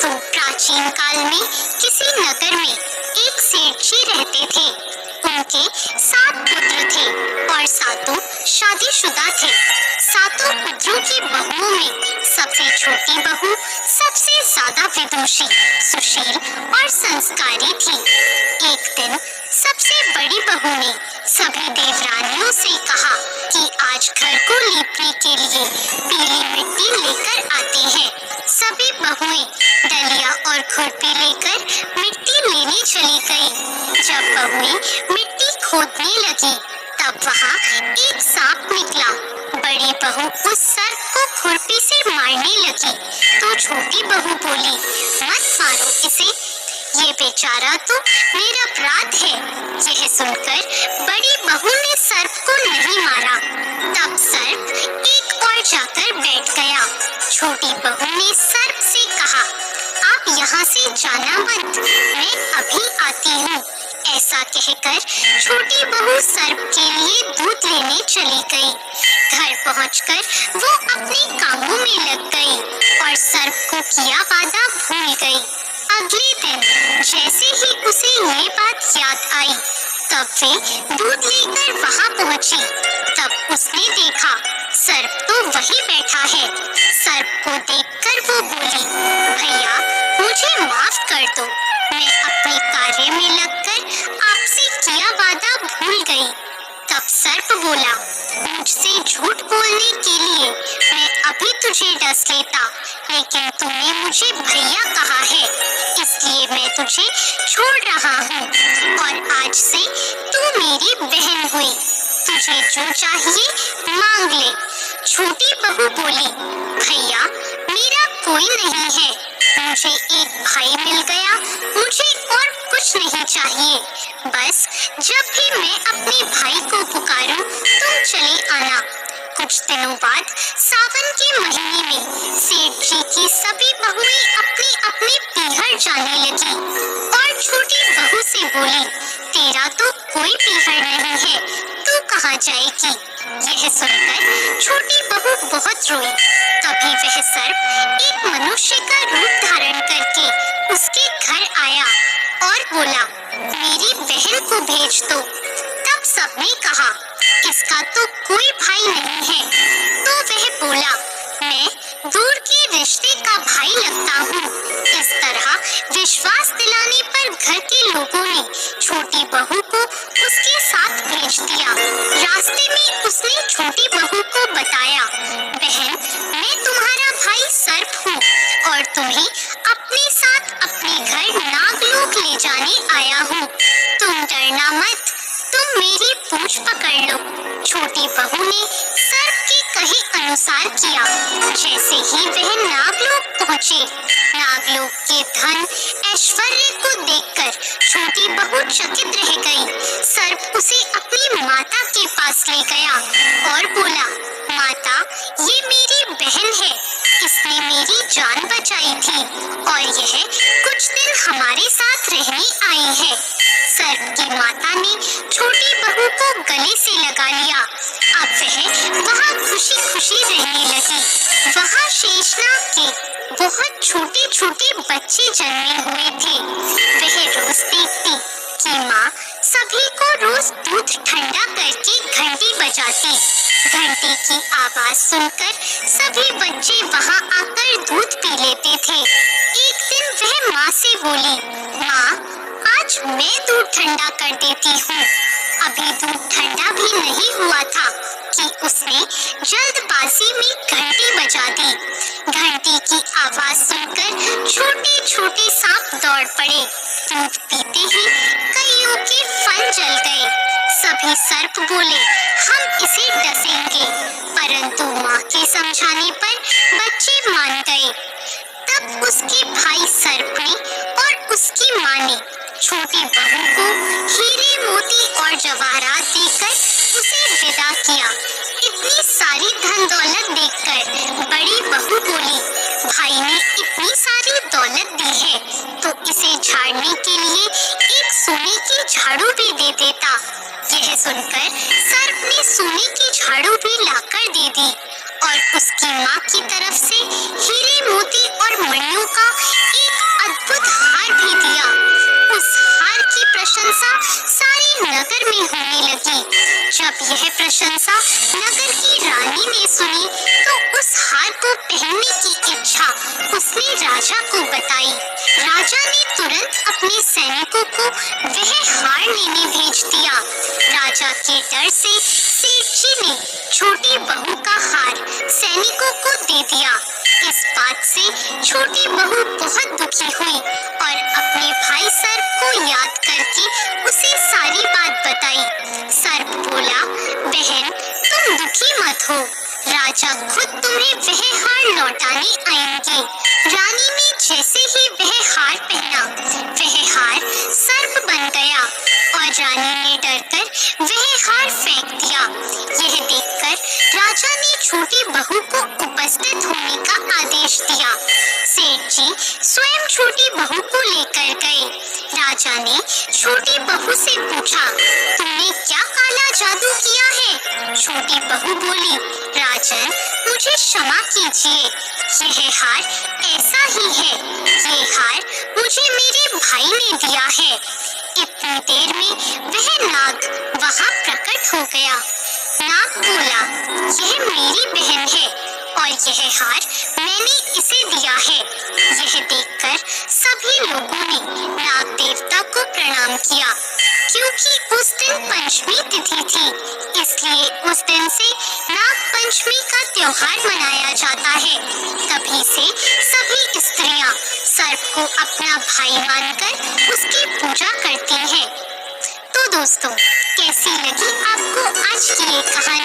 तो प्राचीन काल में किसी नगर में एक सेठ जी रहते थे। उनके 7 पुत्र थे और सातों शादीशुदा थे। सातों पुत्रों की बहुओं में सबसे छोटी बहू सबसे ज्यादा विदुषी, सुशील और संस्कारी थी। एक दिन सबसे बड़ी बहू ने सभी देवरानियों से कहा कि आज घर को लीपने के लिए पीली मिट्टी लेकर आते हैं। सभी बहुएं डलिया और खुरपी लेकर मिट्टी लेने चली गई। जब बहुएं मिट्टी खोदने लगी तब वहाँ एक सांप निकला। बड़ी बहू उस सर्प को खुरपी से मारने लगी तो छोटी बहू बोली, मत मारो इसे, ये बेचारा तो मेरा अपराध है। यह सुनकर बड़ी बहू ने सर्प को नहीं मारा। तब सर्प एक और जाकर बैठ गया। छोटी बहू ने सर्प से कहा, आप यहाँ से जाना मत, मैं अभी आती हूँ। ऐसा कहकर छोटी बहू सर्प के लिए दूध लेने चली गई। घर पहुंचकर वो अपने कामों में लग गई और सर्प को किया वादा भूल गई। अगले दिन जैसे ही उसे ये बात याद आई तब वे दूध लेकर वहाँ पहुँची। तब उसने देखा सर्प तो वहीं बैठा है। सर्प को देखकर वो बोली, भैया मुझे माफ कर दो, मैं अपने कार्य में लगकर आपसे किया वादा भूल गई। तब सर्प बोला, मुझसे झूठ बोलने के लिए मैं अभी तुझे डस लेता, लेकिन तूने मुझे भैया कहा है, इसलिए मैं तुझे छोड़ रहा हूँ और आज से तू मेरी बहन हुई। तुझे जो चाहिए मांग ले। छोटी बहू बोली, भैया मेरा कोई नहीं है, मुझे एक भाई मिल गया, मुझे और कुछ नहीं चाहिए। बस जब भी मैं अपने भाई को पुकारूं तुम चले आना। कुछ दिनों बाद सावन के महीने में सेठ जी की सभी बहुएं अपने अपने पीहर जाने लगी और छोटी बहू से बोली, तेरा तो कोई पीहर नहीं है, तू कहाँ जाएगी? यह सुनकर छोटी बहू बहुत रोई। तभी वह सर्प एक मनुष्य का रूप धारण करके उसके घर आया और बोला, मेरी बहन को भेज दो। तब सबने कहा, इसका तो कोई भाई नहीं है। तो वह बोला, मैं दूर के रिश्ते का भाई लगता हूँ। इस तरह विश्वास दिलाने पर घर के लोगों ने छोटी बहू को उसके साथ भेज दिया। रास्ते में उसने छोटी बहू को बताया, बहन मैं तुम्हारा भाई सर्प हूँ और तुम्हें अपने साथ अपने घर नागलोक ले जाने आया हूँ। तुम डरना मत, तुम मेरी पूंछ पकड़ लो। छोटी बहू ने सर्प के कहे अनुसार किया। जैसे ही वह नागलोक पहुँचे, नागलोक के धन ऐश्वर्य को देखकर छोटी बहू चकित रह गई। सर्प उसे अपनी माता के पास ले गया और बोला, माता ये मेरी बहन है, इसने मेरी जान बचाई थी और यह कुछ दिन हमारे साथ रहने आई है। सर्प की माता ने छोटी बहू को गले से लगा लिया। अब वह वहाँ खुशी खुशी रहने लगी। वहाँ शेषनाग के बहुत छोटे छोटे बच्चे जन्मे हुए थे। वह रोज देखती कि माँ सभी को रोज दूध ठंडा करके घंटी बजाती। घंटी की आवाज सुनकर सभी बच्चे वहाँ आकर दूध पी लेते थे। एक दिन वह माँ से बोली, माँ आज मैं दूध ठंडा कर देती हूँ। अभी दूध ठंडा भी नहीं हुआ था कि उसने जल्दबाजी में घंटी बजा दी। घंटी की आवाज सुनकर छोटे छोटे सांप दौड़ पड़े। दूध पीते ही कईयों के फन जल गए। सभी सर्प बोले, हम इसे डसेंगे, परंतु माँ के समझाने पर बच्चे मान गए। तब उसके भाई सर्प ने और उसकी माँ ने छोटी बहू को हीरे मोती और जवाहरात देकर उसे विदा किया। इतनी सारी धन दौलत देखकर बड़ी बहू बोली, भाई ने इतनी सारी दौलत दी है तो इसे झाड़ने के लिए एक सोने की झाड़ू भी दे देता। यह सुनकर सर्प ने सोने की झाड़ू भी लाकर दे दी और उसकी माँ की तरफ से हीरे मोती और मणियों का एक जब यह प्रशंसा नगर की रानी ने सुनी तो उस हार को पहनने की इच्छा उसने राजा को बताई। राजा ने तुरंत अपने सैनिकों को वह हार लेने भेज दिया। राजा के डर से सेठ जी ने छोटी बहू का हार सैनिकों को दे दिया। इस बात से छोटी बहू बहुत दुखी हुई और अपने भाई सर्प को याद करके उसे सारी बात बताई। सर्प बोला, बहन तुम दुखी मत हो, राजा खुद तुम्हें वह हार लौटाने आएंगे। रानी ने जैसे ही वह हार पहना, वह हार सर्प बन गया और रानी ने डरकर वह हार फेंक दिया। यह देखकर राजा ने छोटी बहू को उपस्थित होने का आदेश दिया। सेठ जी स्वयं छोटी बहू को लेकर गए। राजा ने छोटी बहू से पूछा, तुमने क्या काला जादू किया है? छोटी बहू बोली, राजन मुझे क्षमा कीजिए, यह हार ऐसा ही है। ये हार मुझे मेरे भाई ने दिया है। इतनी देर में वह नाग वहां प्रकट हो गया। नाग बोला, यह मेरी बहन है और यह हार मैंने इसे दिया है। यह देखकर सभी लोगों ने नाग देवता को प्रणाम किया। क्योंकि उस दिन पंचमी तिथि थी, इसलिए उस दिन से नाग पंचमी का त्योहार मनाया जाता है। तभी से सभी स्त्रियां सर्प को अपना भाई मानकर उसकी पूजा करती हैं। तो दोस्तों, कैसी लगी आपको आज की ये कहानी?